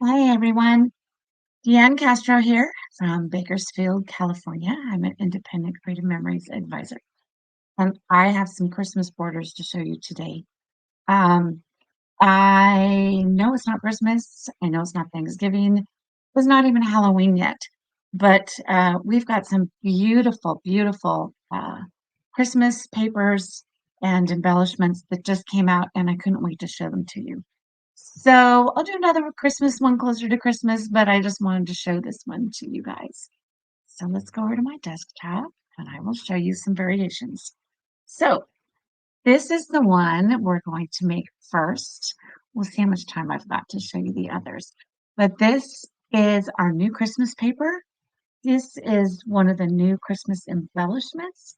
Hi, everyone. Deanne Castro here from Bakersfield, California. I'm an independent Creative Memories advisor, and I have some Christmas borders to show you today. Um, I know it's not Christmas. I know it's not Thanksgiving. It's not even Halloween yet, but we've got some beautiful, beautiful Christmas papers and embellishments that just came out, and I couldn't wait to show them to you. So I'll do another Christmas one closer to Christmas, but I just wanted to show this one to you guys. So let's go over to my desktop and I will show you some variations. So this is the one we're going to make first. We'll see how much time I've got to show you the others. But this is our new Christmas paper. This is one of the new Christmas embellishments.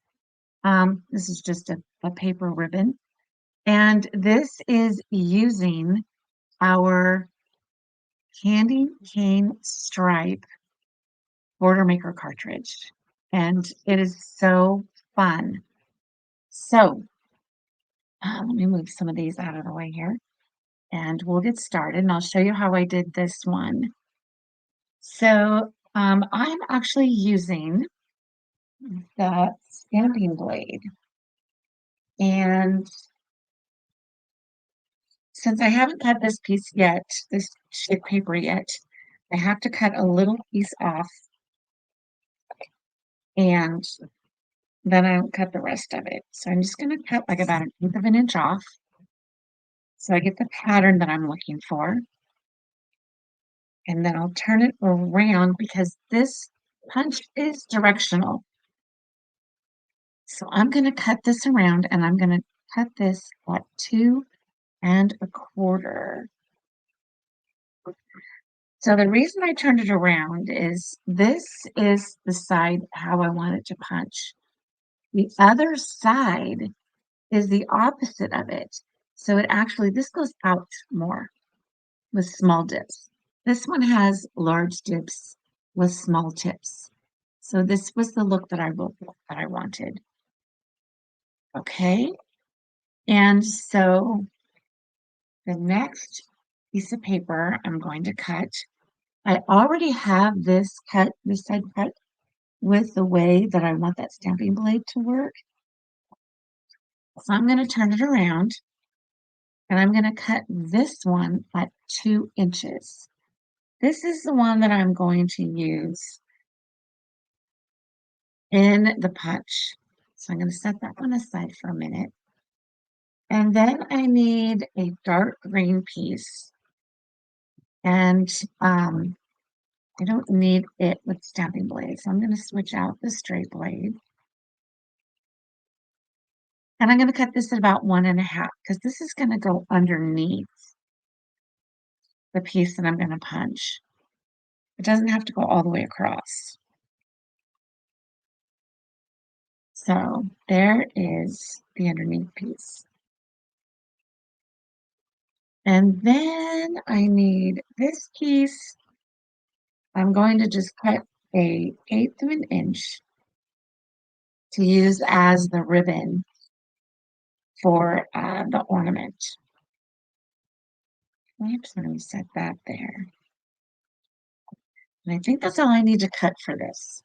This is just a paper ribbon. And this is using our candy cane stripe border maker cartridge. And it is so fun. So let me move some of these out of the way here and we'll get started. And I'll show you how I did this one. So I'm actually using the stamping blade. And since I haven't cut this piece yet, this sheet of paper yet, I have to cut a little piece off and then I'll cut the rest of it. So I'm just going to cut like about 1/8 of an inch off. So I get the pattern that I'm looking for. And then I'll turn it around because this punch is directional. So I'm going to cut this around and I'm going to cut this at 2¼ So the reason I turned it around is this is the side how I want it to punch. The other side is the opposite of it. So it actually, this goes out more with small dips. This one has large dips with small tips. So this was the look that I wanted. Okay. And so the next piece of paper I'm going to cut, I already have this side cut with the way that I want that stamping blade to work. So I'm going to turn it around and I'm going to cut this one at 2 inches. This is the one that I'm going to use in the punch. So I'm going to set that one aside for a minute. And then I need a dark green piece. And I don't need it with stamping blades. So I'm going to switch out the straight blade. And I'm going to cut this at about 1½ because this is going to go underneath the piece that I'm going to punch. It doesn't have to go all the way across. So there is the underneath piece. And then I need this piece. I'm going to just cut a 1/8 of an inch to use as the ribbon for the ornament. Oops, let me set that there. And I think that's all I need to cut for this.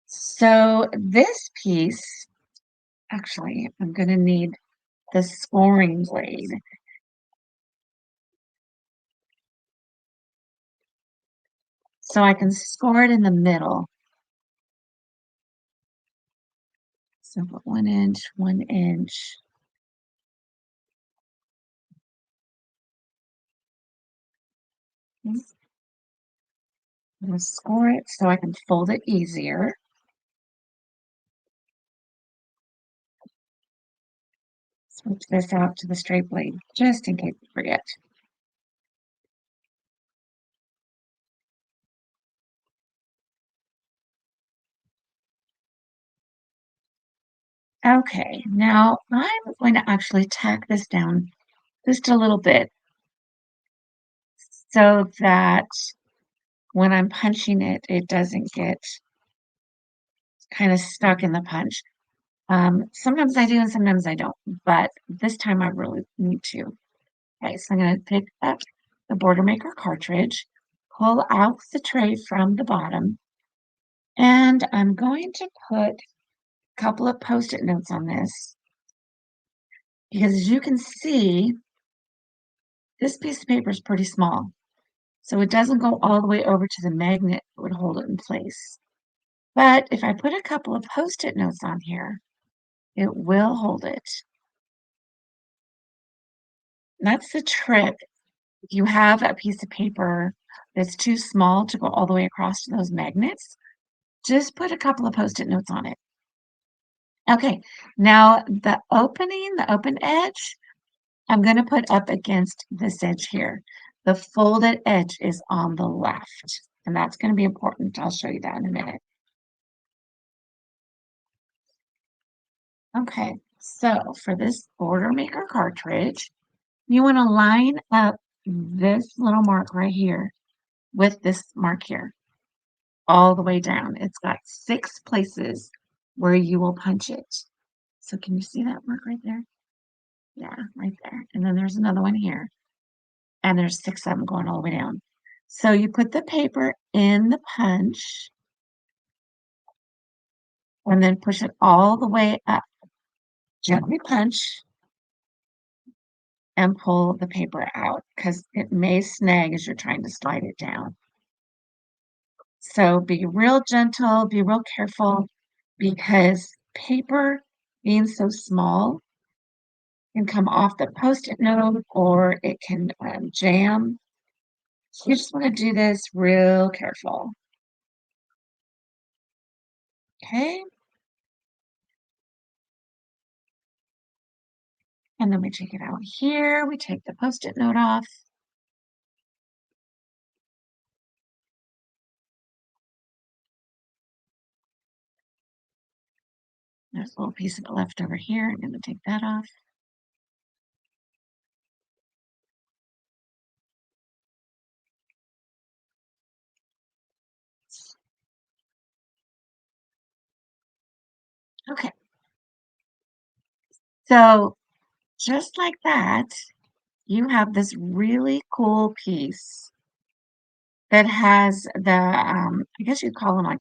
So this piece, actually, I'm going to need the scoring blade. So I can score it in the middle. So put 1 inch, 1 inch. I'm going to score it so I can fold it easier. Switch this out to the straight blade just in case I forget. Okay, now I'm going to actually tack this down just a little bit so that when I'm punching it, it doesn't get kind of stuck in the punch. Sometimes I do and sometimes I don't, but this time I really need to. Okay, so I'm going to pick up the Border Maker cartridge, pull out the tray from the bottom, and I'm going to put a couple of Post-it notes on this because as you can see, this piece of paper is pretty small. So it doesn't go all the way over to the magnet that would hold it in place. But if I put a couple of Post-it notes on here, it will hold it. That's the trick. If you have a piece of paper that's too small to go all the way across to those magnets, just put a couple of Post-it notes on it. Okay, now the open edge, I'm going to put up against this edge here. The folded edge is on the left, and that's going to be important. I'll show you that in a minute. Okay, so for this Border Maker cartridge, you want to line up this little mark right here with this mark here all the way down. It's got 6 places where you will punch it. So can you see that mark right there? Yeah, right there. And then there's another one here. And there's 6 of them going all the way down. So you put the paper in the punch and then push it all the way up. Gently punch and pull the paper out because it may snag as you're trying to slide it down. So be real gentle, be real careful because paper being so small can come off the Post-it note or it can jam. So you just want to do this real careful. Okay. And then we take it out here. We take the Post-it note off. There's a little piece of it left over here. I'm going to take that off. Okay. So just like that, you have this really cool piece that has the, I guess you'd call them like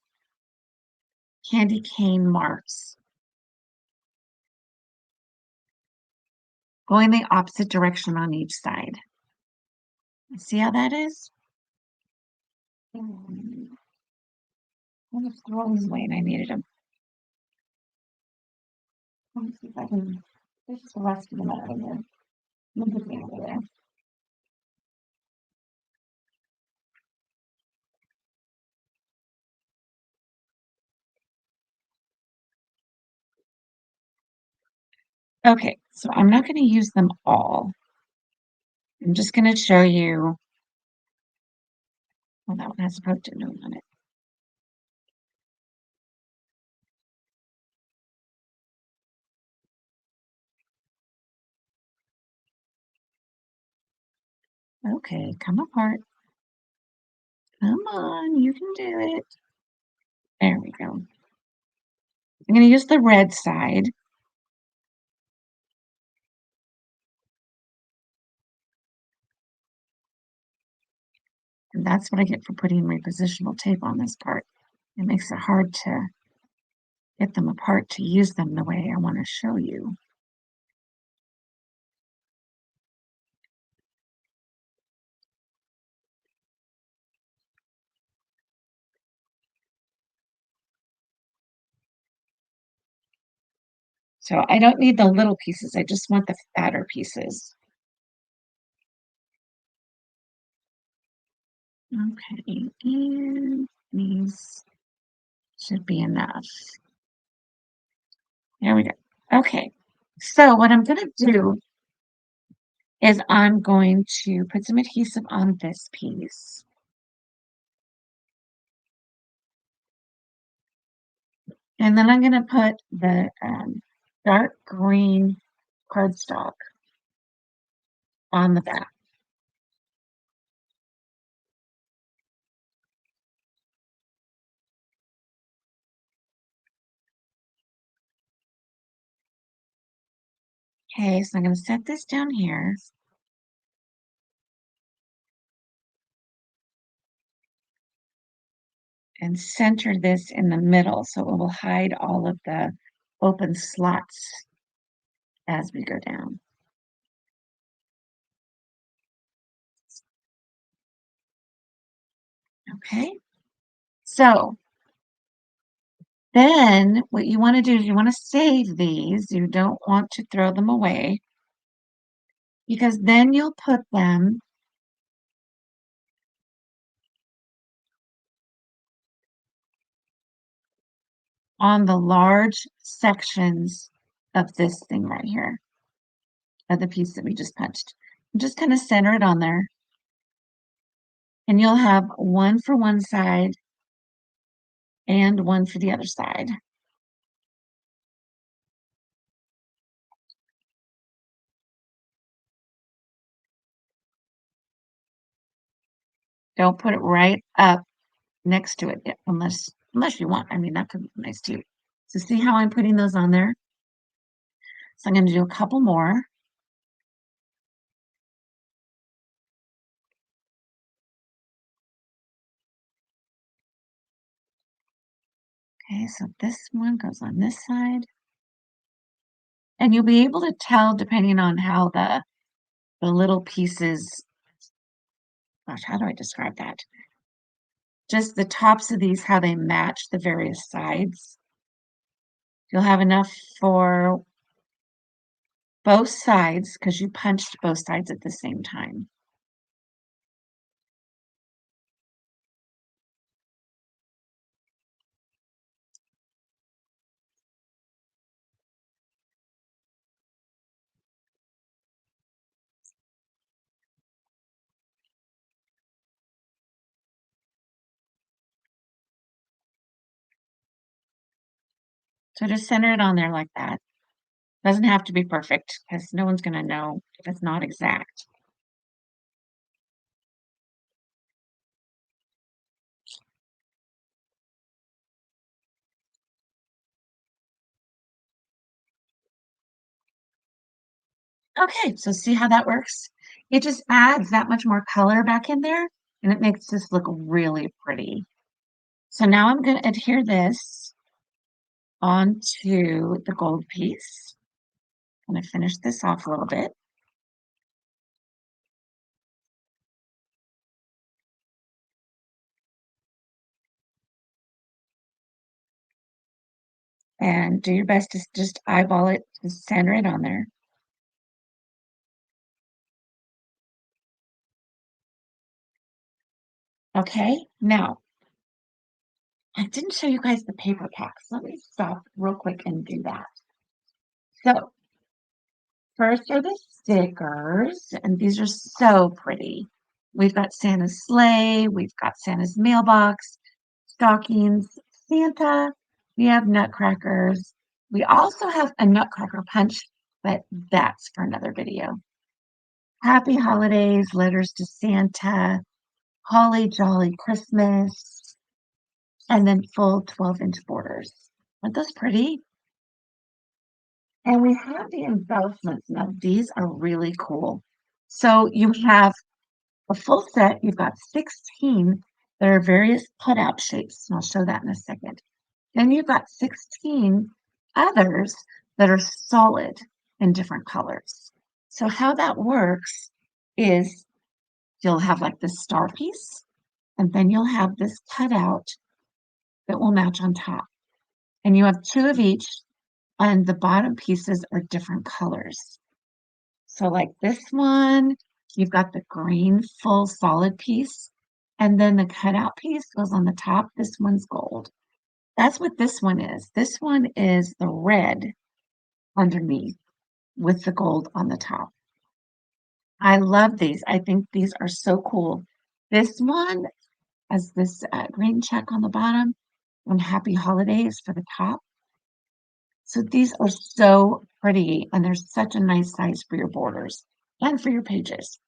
candy cane marks going the opposite direction on each side. See how that is? I'm gonna throw these away and I needed them. Let me see if I can, this is the rest of them out of here. Let me put them over there. Okay, so I'm not going to use them all. I'm just going to show you. Well, that one has a Post-it note on it. Okay, come apart. Come on, you can do it. There we go. I'm going to use the red side. And that's what I get for putting repositional tape on this part. It makes it hard to get them apart to use them the way I want to show you. So I don't need the little pieces. I just want the fatter pieces. Okay, and these should be enough. There we go. Okay, so what I'm going to do is I'm going to put some adhesive on this piece. And then I'm going to put the dark green cardstock on the back. Okay, so I'm going to set this down here and center this in the middle so it will hide all of the open slots as we go down. Okay, so then what you want to do is you want to save these. You don't want to throw them away because then you'll put them on the large sections of this thing right here, of the piece that we just punched. Just kind of center it on there, and you'll have one for one side and one for the other side. Don't put it right up next to it unless you want. I mean, that could be nice too. So see how I'm putting those on there? So I'm going to do a couple more. Okay, so this one goes on this side. And you'll be able to tell depending on how the little pieces, gosh, how do I describe that? Just the tops of these, how they match the various sides. You'll have enough for both sides because you punched both sides at the same time. So just center it on there like that. Doesn't have to be perfect because no one's going to know if it's not exact. Okay, so see how that works? It just adds that much more color back in there and it makes this look really pretty. So now I'm going to adhere this onto the gold piece. I'm going to finish this off a little bit. And do your best to just eyeball it, just center it on there. Okay, now I didn't show you guys the paper packs. Let me stop real quick and do that. So first are the stickers, and these are so pretty. We've got Santa's sleigh, we've got Santa's mailbox, stockings, Santa, we have nutcrackers. We also have a nutcracker punch, but that's for another video. Happy holidays, letters to Santa, holly jolly Christmas, and then full 12-inch borders. Aren't those pretty? And we have the embellishments. Now, these are really cool. So you have a full set. You've got 16. There are various cutout shapes, and I'll show that in a second. Then you've got 16 others that are solid in different colors. So how that works is you'll have like this star piece, and then you'll have this cutout that will match on top. And you have two of each, and the bottom pieces are different colors. So like this one, you've got the green full solid piece, and then the cutout piece goes on the top. This one's gold. That's what this one is. This one is the red underneath with the gold on the top. I love these. I think these are so cool. This one has this green check on the bottom and happy holidays for the top. So these are so pretty and they're such a nice size for your borders and for your pages.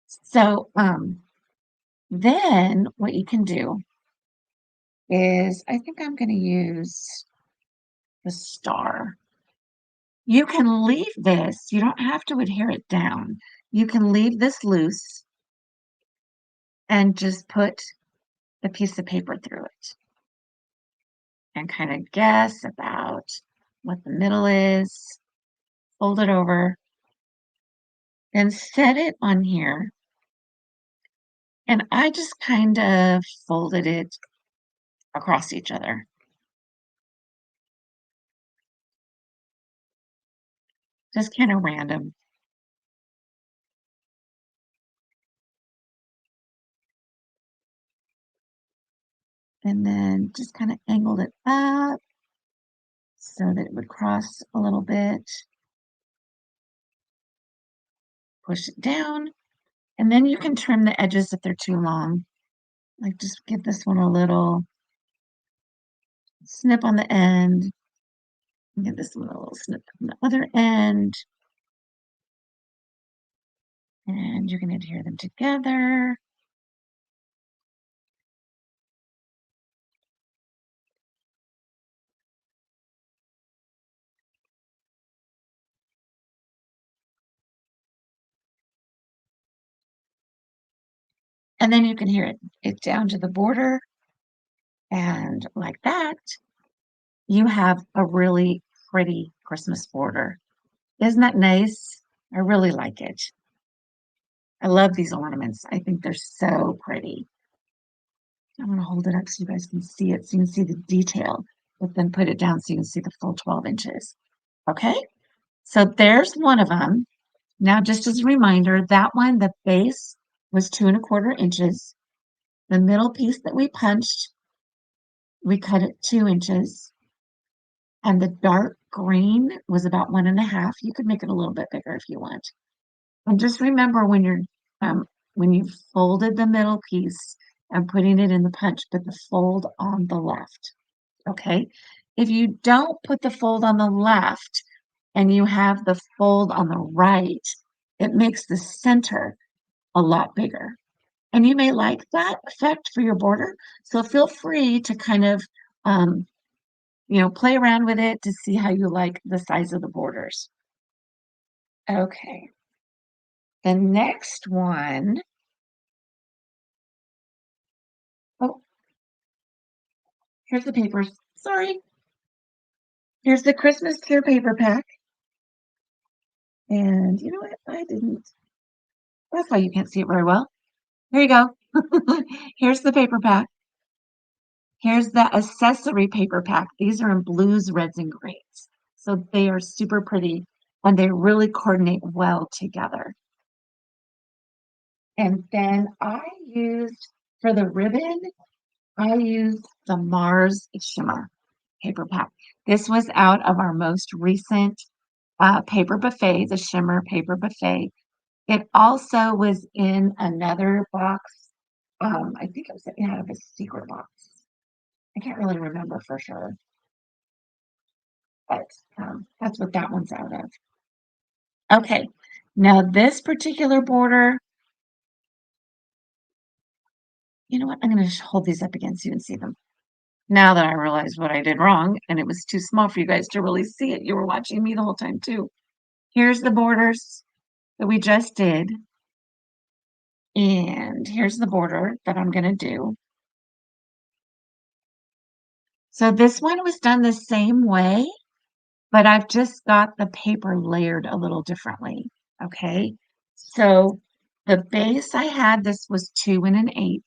So then what you can do is I think I'm going to use the star. You can leave this, you don't have to adhere it down. You can leave this loose and just put a piece of paper through it and kind of guess about what the middle is, fold it over, and set it on here. And I just kind of folded it across each other. Just kind of random. And then just kind of angled it up so that it would cross a little bit. Push it down. And then you can trim the edges if they're too long. Like just give this one a little snip on the end. Give this one a little snip on the other end. And you can adhere them together. And then you can adhere it down to the border. And like that, you have a really pretty Christmas border. Isn't that nice? I really like it. I love these ornaments. I think they're so pretty. I'm going to hold it up so you guys can see it, so you can see the detail, but then put it down so you can see the full 12 inches. Okay, so there's one of them. Now, just as a reminder, that one, the base was 2¼ inches. The middle piece that we punched, we cut it 2 inches. And the dark green was about 1½. You could make it a little bit bigger if you want. And just remember when you folded the middle piece and putting it in the punch, put the fold on the left. Okay. If you don't put the fold on the left and you have the fold on the right, it makes the center a lot bigger. And you may like that effect for your border. So feel free to kind of, play around with it to see how you like the size of the borders. Okay. The next one, oh, here's the papers. Sorry. Here's the Christmas clear paper pack. And you know what? I didn't. That's why you can't see it very well. Here you go. Here's the paper pack. Here's the accessory paper pack. These are in blues, reds, and greens. So they are super pretty and they really coordinate well together. And then for the ribbon, I used the Mars Shimmer paper pack. This was out of our most recent paper buffet, the Shimmer paper buffet. It also was in another box. I think it was out of a secret box. I can't really remember for sure, but that's what that one's out of. Okay, now this particular border, you know what? I'm going to hold these up again so you can see them. Now that I realize what I did wrong and it was too small for you guys to really see it, you were watching me the whole time too. Here's the borders that we just did. And here's the border that I'm going to do. So this one was done the same way, but I've just got the paper layered a little differently. Okay. So the base I had, this was 2 1/8.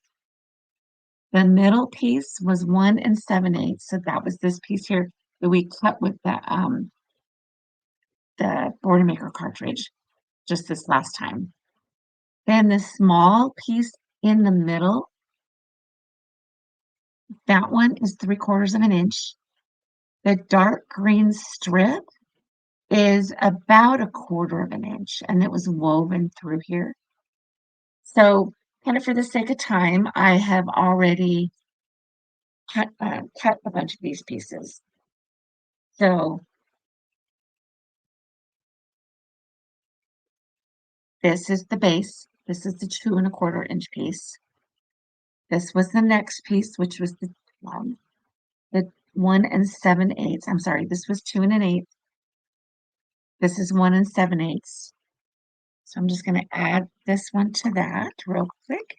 The middle piece was 1 7/8. So that was this piece here that we cut with the Border Maker cartridge just this last time. Then the small piece in the middle, that one is 3/4 inch. The dark green strip is about 1/4 inch, and it was woven through here. So, kind of for the sake of time, I have already cut a bunch of these pieces. So this is the base. This is the 2¼ inch piece. This was the next piece, which was the 1 7/8. I'm sorry, this was 2 1/8. This is 1 7/8. So I'm just going to add this one to that real quick.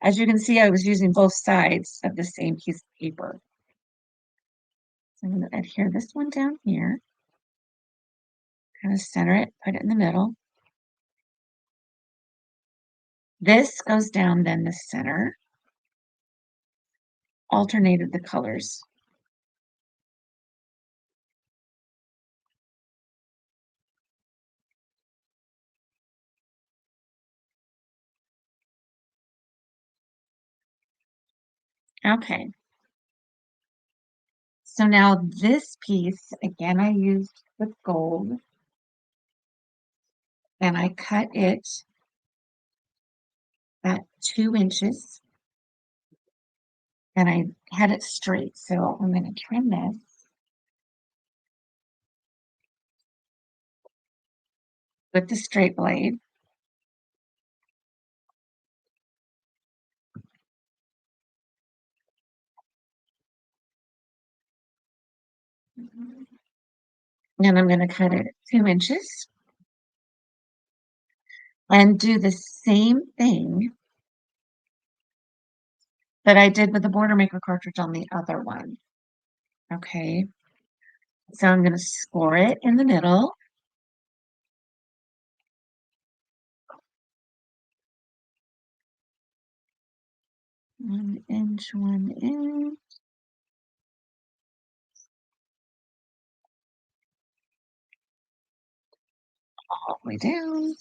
As you can see, I was using both sides of the same piece of paper. So I'm going to adhere this one down here, kind of center it, put it in the middle. This goes down then the center, alternated the colors. Okay. So now this piece, again, I used with gold and I cut it at 2 inches and I had it straight. So I'm going to trim this. With the straight blade. And I'm going to cut it at 2 inches and do the same thing that I did with the Border Maker cartridge on the other one. Okay, so I'm going to score it in the middle. One inch, 1 inch. All the way down.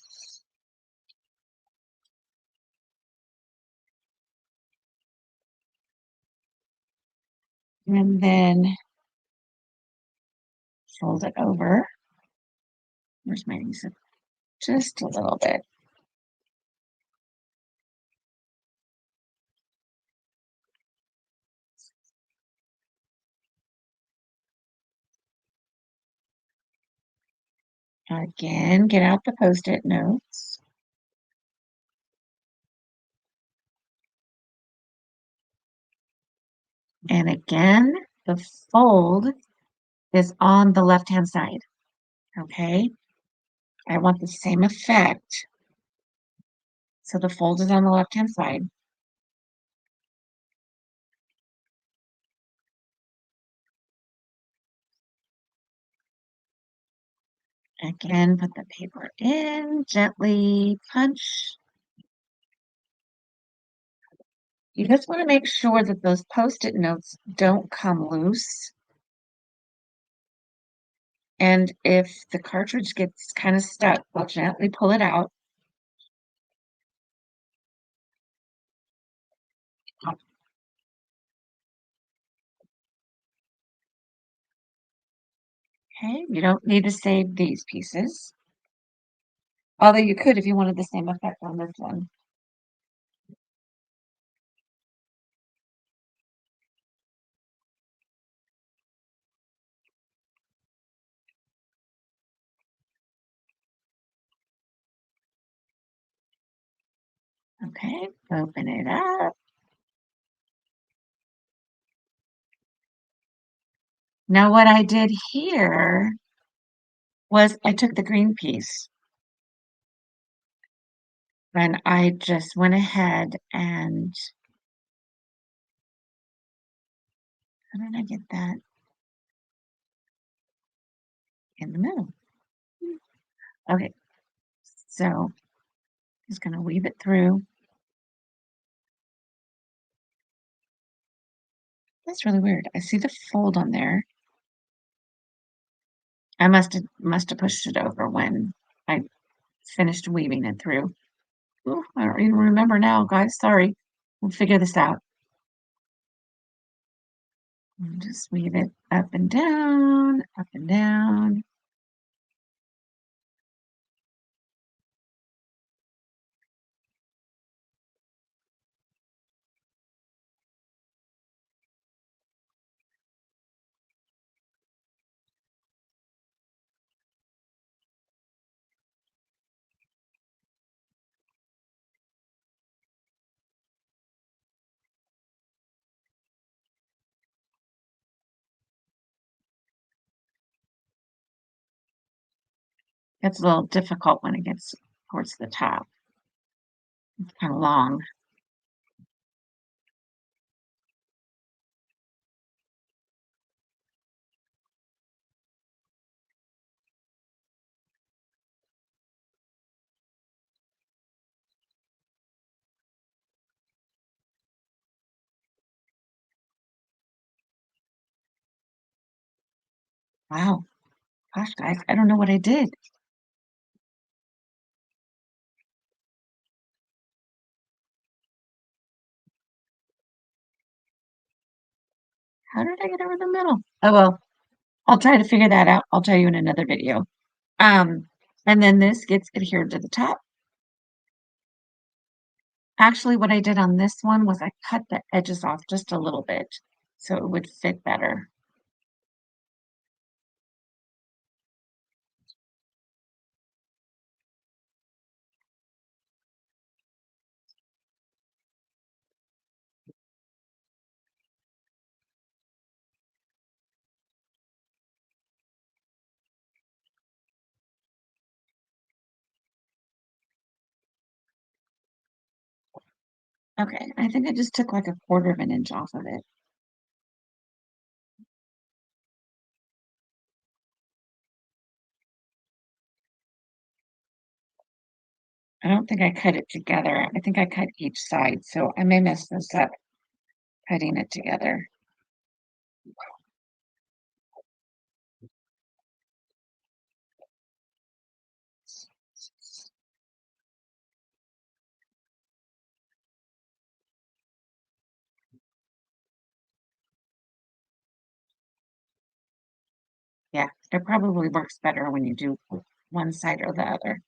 And then fold it over. Where's my adhesive? Just a little bit. Again, get out the Post-it notes. And again, the fold is on the left-hand side. Okay, I want the same effect. So the fold is on the left-hand side. Again, put the paper in, gently punch. You just want to make sure that those Post-it notes don't come loose. And if the cartridge gets kind of stuck, we'll gently pull it out. Okay, you don't need to save these pieces. Although you could if you wanted the same effect on this one. Okay, open it up. Now what I did here was I took the green piece and I just went ahead and how did I get that in the middle? Okay, so just gonna weave it through. That's really weird. I see the fold on there. I must have pushed it over when I finished weaving it through. Ooh, I don't even remember now, guys. Sorry. We'll figure this out. And just weave it up and down, up and down. It's a little difficult when it gets towards the top. It's kind of long. Wow. Gosh, guys, I don't know what I did. How did I get over the middle? Oh, well, I'll try to figure that out. I'll tell you in another video. Um, and then this gets adhered to the top. Actually, what I did on this one was I cut the edges off just a little bit so it would fit better. Okay, I think I just took like a quarter of an inch off of it. I don't think I cut it together. I think I cut each side, so I may mess this up cutting it together. Yeah, it probably works better when you do one side or the other.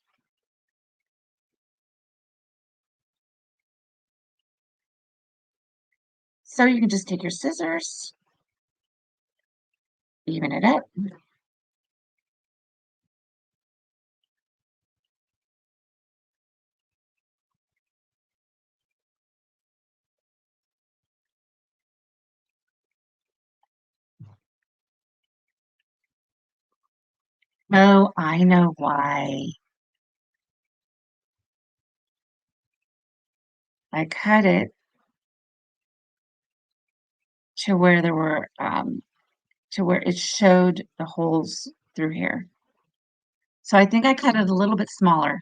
So you can just take your scissors, even it up. Oh, I know why. I cut it to where there were to where it showed the holes through here. So I think I cut it a little bit smaller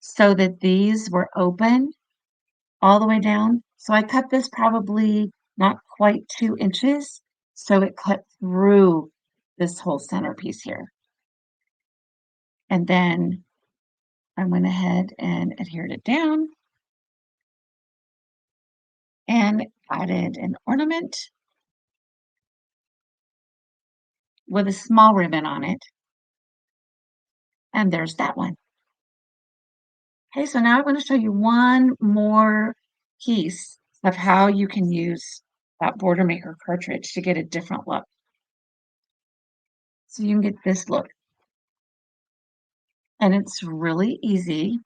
so that these were open all the way down. So I cut this probably not quite 2 inches, so it cut through this whole centerpiece here. And then I went ahead and adhered it down and added an ornament with a small ribbon on it. And there's that one. Okay, so now I'm going to show you one more piece of how you can use that border maker cartridge to get a different look. So you can get this look. And it's really easy.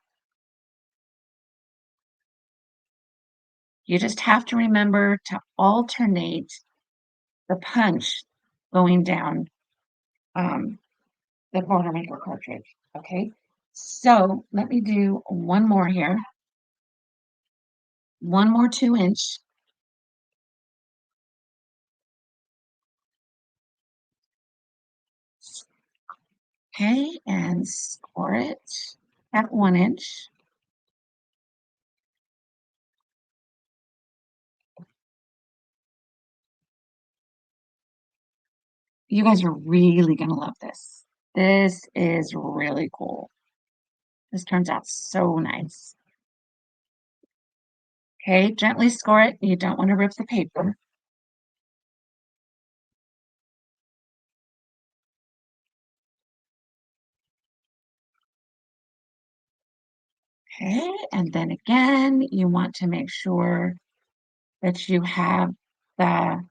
You just have to remember to alternate the punch going down the border maker cartridge. Okay, so let me do one more here. One more 2 inch. Okay, and score it at 1 inch. You guys are really gonna love this. This is really cool. This turns out so nice. Okay, gently score it. You don't want to rip the paper. Okay, and then again, you want to make sure that you have the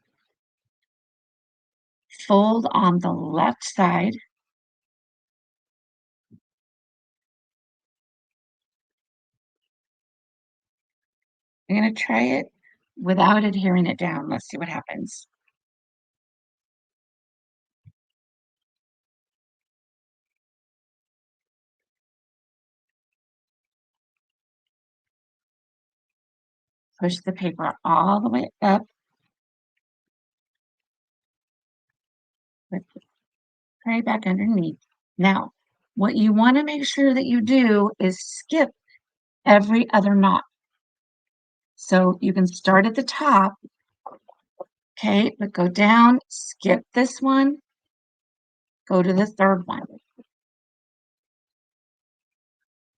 fold on the left side. I'm going to try it without adhering it down. Let's see what happens. push the paper all the way up, put the tray back underneath. Now, what you want to make sure that you do is skip every other knot. So you can start at the top, okay, but go down, skip this one, go to the third one,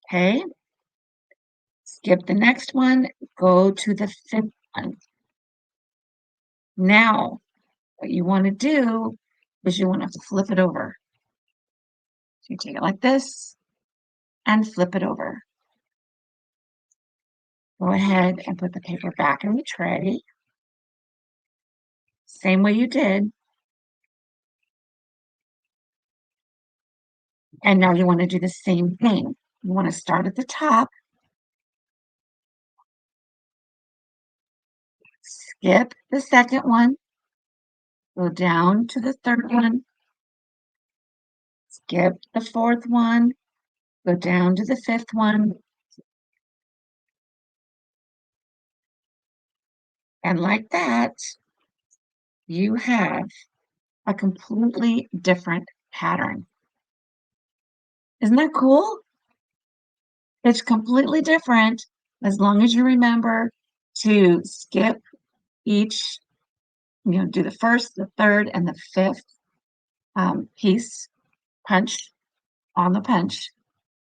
okay? Skip the next one, go to the fifth one. Now, what you want to do is you want to flip it over. So you take it like this and flip it over. Go ahead and put the paper back in the tray. Same way you did. And now you want to do the same thing. You want to start at the top, skip the second one, go down to the third one, skip the fourth one, go down to the fifth one, and like that, you have a completely different pattern. Isn't that cool? It's completely different as long as you remember to skip each, do the first, the third, and the fifth piece, punch on the punch.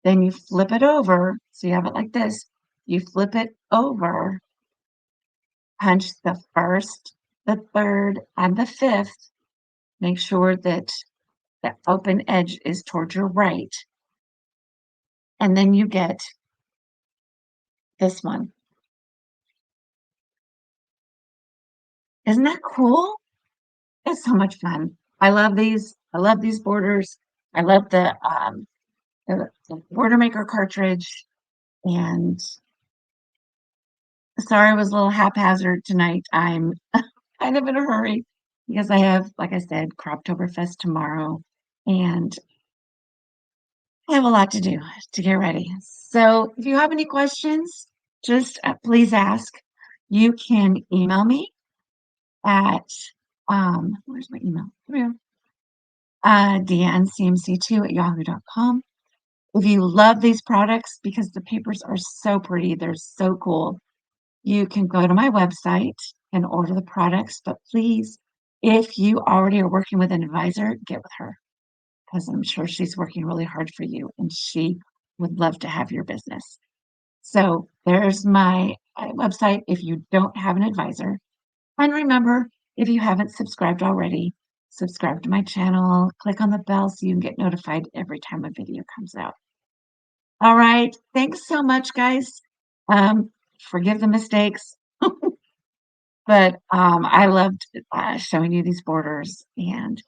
Then you flip it over. So you have it like this. You flip it over, punch the first, the third, and the fifth. Make sure that the open edge is towards your right. And then you get this one. Isn't that cool? It's so much fun. I love these. I love these borders. I love the border maker cartridge. And sorry, I was a little haphazard tonight. I'm kind of in a hurry because I have, like I said, Croptoberfest tomorrow, and I have a lot to do to get ready. So if you have any questions, just please ask. You can email me at where's my email? Here we go. DeanneCMC2 at yahoo.com. If you love these products because the papers are so pretty, they're so cool, you can go to my website and order the products. But please, if you already are working with an advisor, get with her because I'm sure she's working really hard for you and she would love to have your business. So there's my website if you don't have an advisor. And remember, if you haven't subscribed already, subscribe to my channel, click on the bell so you can get notified every time a video comes out. All right. Thanks so much, guys. Forgive the mistakes, but I loved showing you these borders. And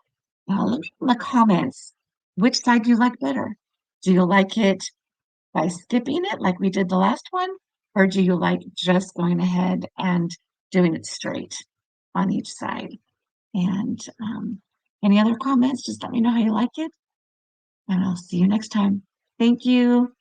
let me know in the comments, which side do you like better? Do you like it by skipping it like we did the last one? Or do you like just going ahead and doing it straight on each side? And any other comments, just let me know how you like it. And I'll see you next time. Thank you.